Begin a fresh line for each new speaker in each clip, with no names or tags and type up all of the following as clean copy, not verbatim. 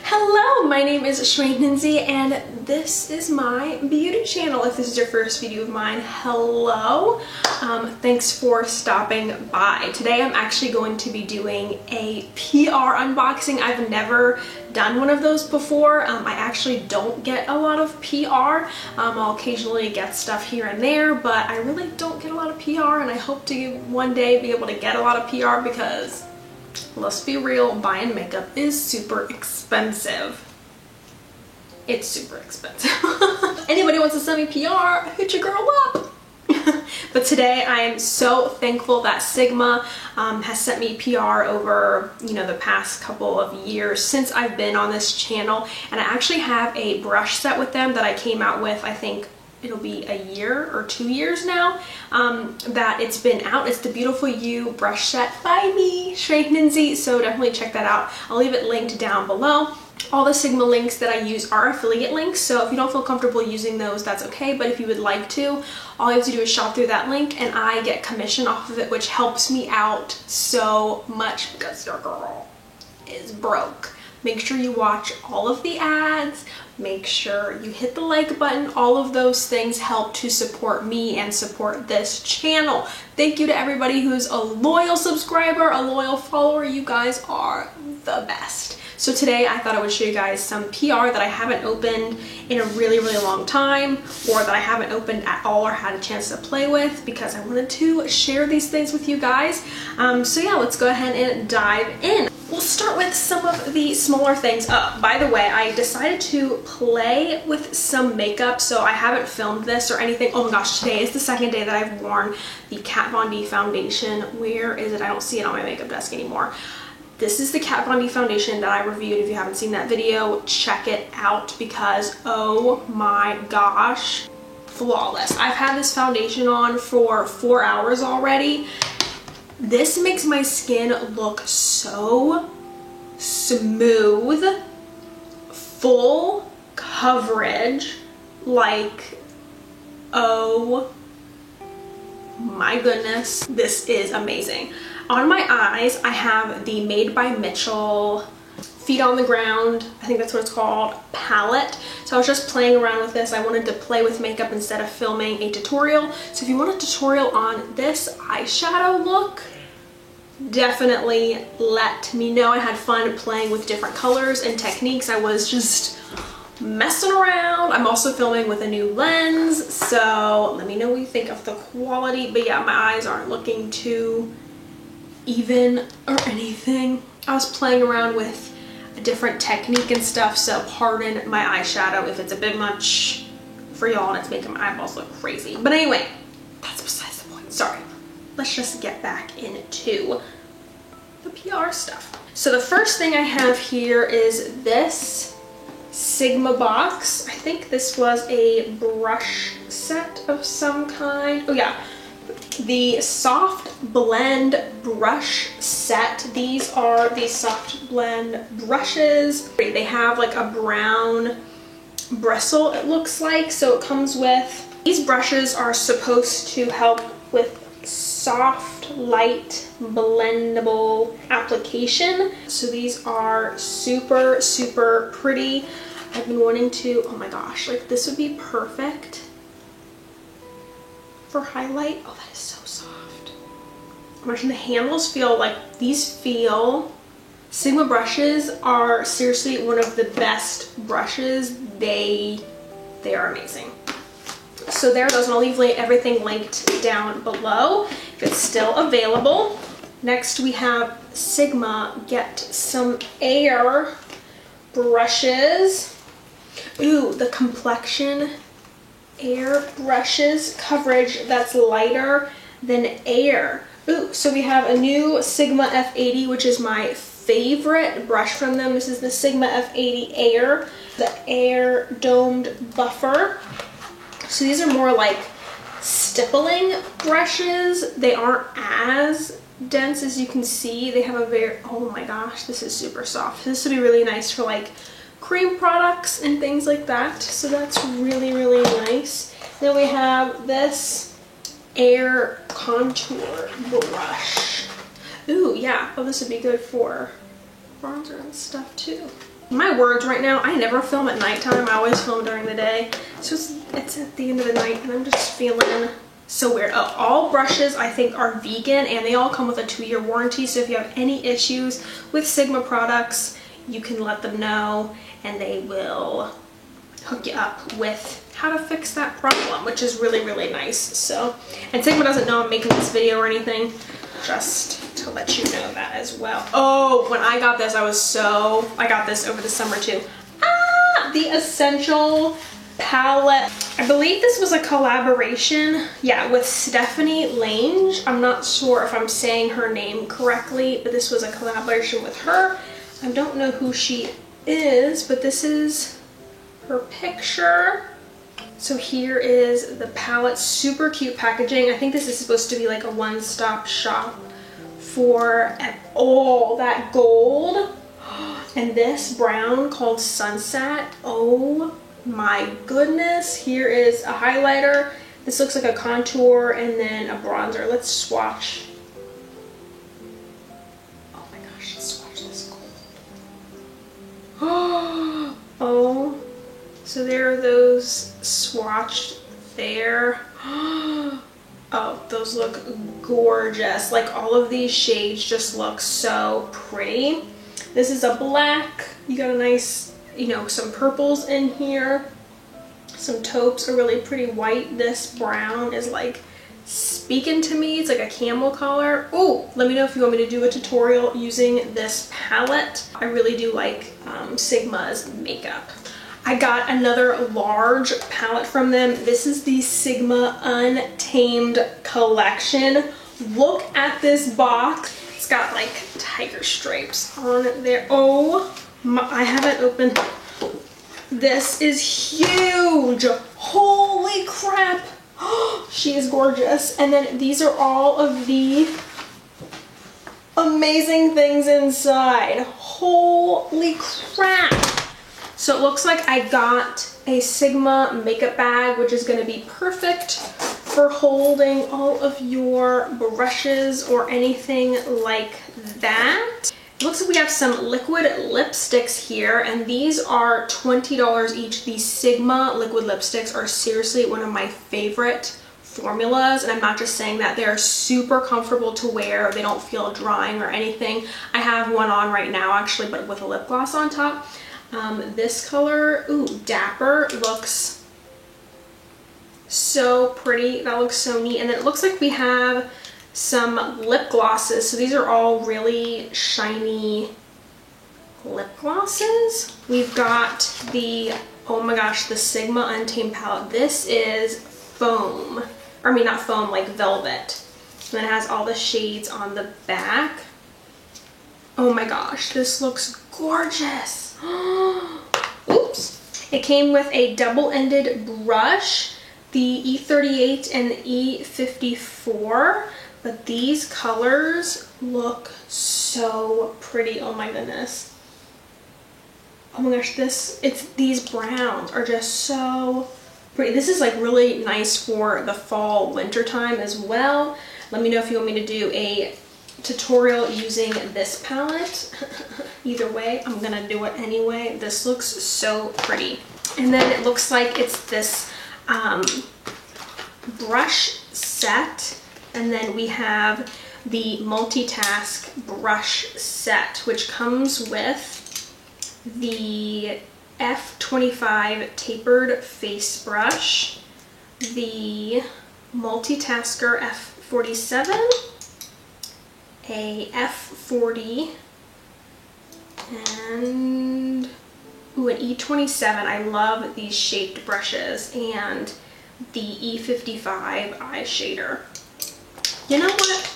Hello, my name is Shmaine Lindsay and this is my beauty channel. If this is your first video of mine, hello. Thanks for stopping by. Today I'm actually going to be doing a PR unboxing. I've never done one of those before. I actually don't get a lot of PR. I'll occasionally get stuff here and there, but I really don't get a lot of PR, and I hope to one day be able to get a lot of PR because let's be real, buying makeup is super expensive. It's super expensive. Anybody wants to send me PR, hit your girl up. But today I am so thankful that Sigma has sent me PR over, the past couple of years since I've been on this channel. And I actually have a brush set with them that I came out with, I think it'll be a year or 2 years now that it's been out. It's the Beautiful You brush set by me, Shmaine Lindsay, so definitely check that out. I'll leave it linked down below. All the Sigma links that I use are affiliate links, so if you don't feel comfortable using those, that's okay, but if you would like to, all you have to do is shop through that link and I get commission off of it, which helps me out so much because your girl is broke. Make sure you watch all of the ads, make sure you hit the like button. All of those things help to support me and support this channel. Thank you to everybody who's a loyal subscriber, a loyal follower. You guys are the best. So today I thought I would show you guys some PR that I haven't opened in a really long time, or that I haven't opened at all or had a chance to play with, because I wanted to share these things with you guys. So yeah, let's go ahead and dive in. We'll start with some of the smaller things. By the way, I decided to play with some makeup, so I haven't filmed this or anything. Oh my gosh, today is the second day that I've worn the Kat Von D foundation. Where is it? I don't see it on my makeup desk anymore. This is the Kat Von D foundation that I reviewed. If you haven't seen that video, check it out because oh my gosh, flawless. I've had this foundation on for 4 hours already. This makes my skin look so smooth, full coverage, like, oh my goodness, this is amazing. On my eyes, I have the Made by Mitchell Feet on the Ground, I think that's what it's called, palette. So I was just playing around with this. I wanted to play with makeup instead of filming a tutorial. So if you want a tutorial on this eyeshadow look, definitely let me know. I had fun playing with different colors and techniques. I was just messing around. I'm also filming with a new lens, so let me know what you think of the quality. But yeah, my eyes aren't looking too even or anything. I was playing around with a different technique and stuff, so pardon my eyeshadow if it's a bit much for y'all and it's making my eyeballs look crazy. But anyway, that's besides the point. Sorry. Let's just get back into the PR stuff. So the first thing I have here is this Sigma box. I think this was a brush set of some kind. Oh yeah. The Soft Blend brush set. These are the Soft Blend brushes. They have like a brown bristle, it looks like. So it comes with, these brushes are supposed to help with soft, light, blendable application. So these are super pretty. I've been wanting to, oh my gosh, like this would be perfect for highlight. Oh, that is so soft. Imagine the handles feel like, these feel, Sigma brushes are seriously one of the best brushes. They are amazing. So there it goes, and I'll leave everything linked down below if it's still available. Next we have Sigma Get Some Air brushes. Ooh, the complexion air brushes, coverage that's lighter than air. Ooh, so we have a new Sigma F80, which is my favorite brush from them. This is the Sigma F80 Air, the Air Domed Buffer. So these are more like stippling brushes. They aren't as dense as you can see. They have a very, oh my gosh, this is super soft. This would be really nice for like cream products and things like that. So that's really nice. Then we have this Air Contour brush. Ooh, yeah. Oh, this would be good for bronzer and stuff too. My words right now, I never film at nighttime. I always film during the day. So it's at the end of the night and I'm just feeling so weird. Oh, all brushes I think are vegan and they all come with a 2-year warranty. So if you have any issues with Sigma products, you can let them know and they will hook you up with how to fix that problem, which is really, really nice. So, and Sigma doesn't know I'm making this video or anything, just to let you know that as well. Oh, when I got this, I got this over the summer too. The Essential palette. I believe this was a collaboration, yeah, with Stephanie Lange. I'm not sure if I'm saying her name correctly, but this was a collaboration with her. I don't know who she is, but this is her picture. So here is the palette, super cute packaging. I think this is supposed to be like a one-stop shop for all that gold. And this brown called Sunset. Oh my goodness. Here is a highlighter. This looks like a contour and then a bronzer. Let's swatch. Oh my gosh, let's swatch this gold. Oh, so there are those swatched there. Oh, those look gorgeous. Like all of these shades just look so pretty. This is a black. You got a nice, you know, some purples in here. Some taupes are really pretty white. This brown is like speaking to me. It's like a camel color. Oh, let me know if you want me to do a tutorial using this palette. I really do like Sigma's makeup. I got another large palette from them. This is the Sigma Untamed collection. Look at this box. It's got like tiger stripes on there. Oh my, I haven't opened. This is huge. Holy crap. She is gorgeous. And then these are all of the amazing things inside. Holy crap. So it looks like I got a Sigma makeup bag, which is going to be perfect for holding all of your brushes or anything like that. It looks like we have some liquid lipsticks here, and these are $20 each. These Sigma liquid lipsticks are seriously one of my favorite formulas, and I'm not just saying that. They're super comfortable to wear. They don't feel drying or anything. I have one on right now actually, but with a lip gloss on top. This color, ooh, Dapper, looks so pretty. That looks so neat. And then it looks like we have some lip glosses. So these are all really shiny lip glosses. We've got the, oh my gosh, the Sigma Untamed palette. This is foam. Or I mean, not foam, like velvet. And then it has all the shades on the back. Oh my gosh, this looks gorgeous. Oops. It came with a double-ended brush, the E38 and the E54, but these colors look so pretty. Oh my goodness. Oh my gosh, these browns are just so pretty. This is like really nice for the fall winter time as well. Let me know if you want me to do a tutorial using this palette. Either way, I'm gonna do it anyway. This looks so pretty. And then it looks like it's this brush set, and then we have the multitask brush set, which comes with the F25 tapered face brush, the multitasker F47, a F40, and ooh, an E27. I love these shaped brushes, and the E55 eye shader. You know what?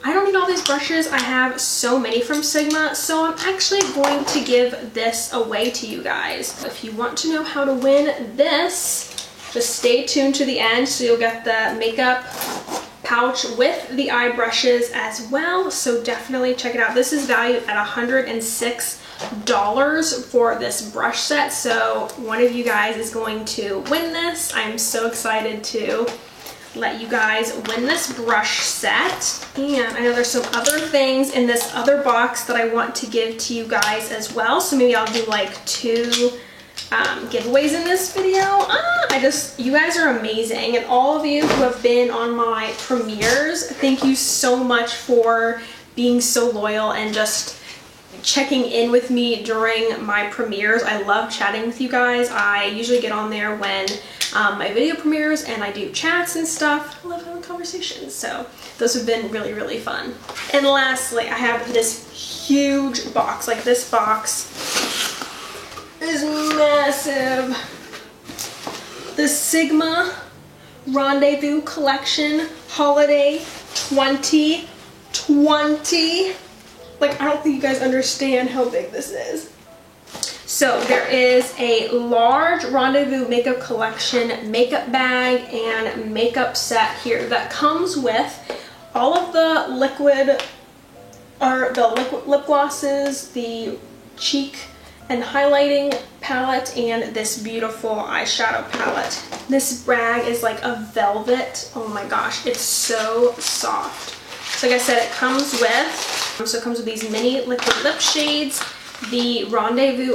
I don't need all these brushes. I have so many from Sigma, so I'm actually going to give this away to you guys. If you want to know how to win this, just stay tuned to the end so you'll get the makeup pouch with the eye brushes as well. So definitely check it out. This is valued at $106 for this brush set. So one of you guys is going to win this. I'm so excited to let you guys win this brush set. And I know there's some other things in this other box that I want to give to you guys as well. So maybe I'll do like 2 giveaways in this video. You guys are amazing. And all of you who have been on my premieres, thank you so much for being so loyal and just checking in with me during my premieres. I love chatting with you guys. I usually get on there when my video premieres and I do chats and stuff. I love having conversations. So those have been really, really fun. And lastly, I have this huge box. Like, this box is massive. The Sigma Rendezvous Collection Holiday 2020. Like, I don't think you guys understand how big this is. So there is a large Rendezvous makeup collection makeup bag and makeup set here that comes with all of the liquid lip glosses, the cheek and highlighting palette, and this beautiful eyeshadow palette. This bag is like a velvet. Oh my gosh, it's so soft. So like I said, it comes with these mini liquid lip shades. The Rendezvous,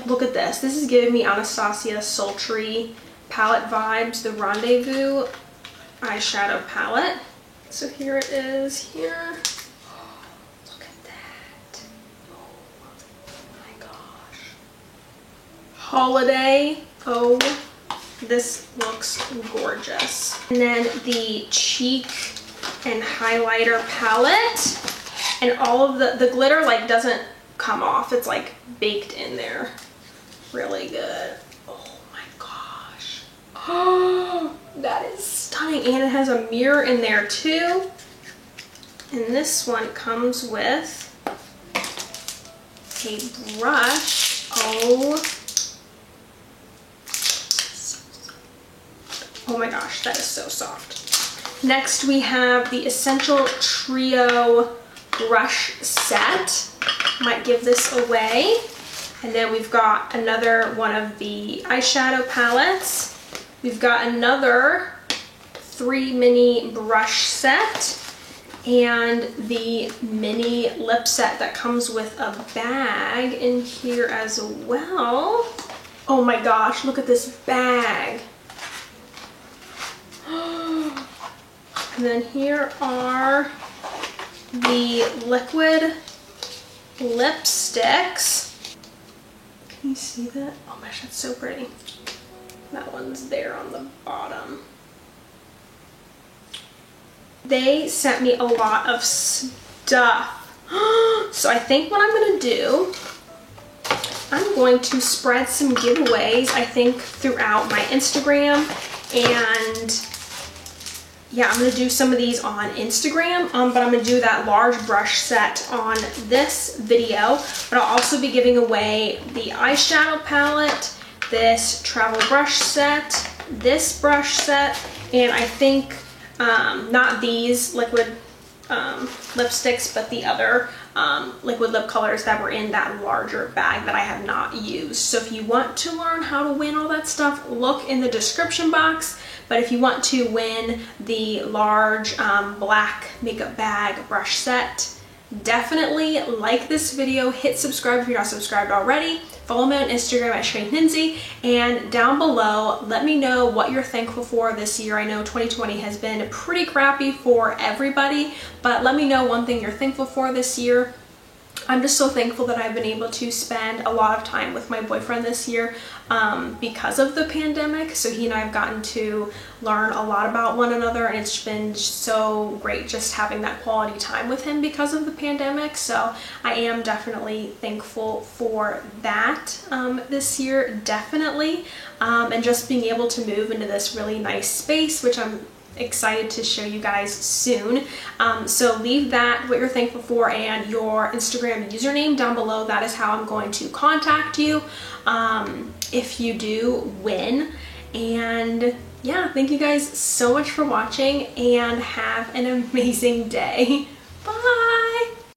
look at this. This is giving me Anastasia Sultry palette vibes. The Rendezvous eyeshadow palette. So here it is here. Look at that. Oh my gosh. Holiday. Oh, this looks gorgeous. And then the cheek and highlighter palette. And all of the glitter doesn't come off. It's like baked in there. Really good. Oh my gosh. Oh, that is stunning. And it has a mirror in there too. And this one comes with a brush. Oh my gosh, that is so soft. Next we have the Essential Trio brush set. Might give this away. And then we've got another one of the eyeshadow palettes. We've got another 3 mini brush set and the mini lip set that comes with a bag in here as well. Oh my gosh, look at this bag. And then here are the liquid lipsticks. Can you see that? Oh my gosh, that's so pretty. That one's there on the bottom. They sent me a lot of stuff. So I think what I'm gonna do, I'm going to spread some giveaways, I think, throughout my Instagram. And yeah, I'm going to do some of these on Instagram, but I'm going to do that large brush set on this video. But I'll also be giving away the eyeshadow palette, this travel brush set, this brush set, and I think not these liquid lipsticks, but the other liquid lip colors that were in that larger bag that I have not used. So if you want to learn how to win all that stuff, look in the description box. But if you want to win the large black makeup bag brush set, definitely like this video, hit subscribe if you're not subscribed already, follow me on Instagram at ShrainHinzie, and down below, let me know what you're thankful for this year. I know 2020 has been pretty crappy for everybody, but let me know one thing you're thankful for this year. I'm just so thankful that I've been able to spend a lot of time with my boyfriend this year because of the pandemic. So he and I have gotten to learn a lot about one another, and it's been so great just having that quality time with him because of the pandemic. So I am definitely thankful for that this year, definitely. And just being able to move into this really nice space, which I'm excited to show you guys soon. So leave that, what you're thankful for, and your Instagram username down below. That is how I'm going to contact you if you do win. And yeah, thank you guys so much for watching, and have an amazing day. Bye!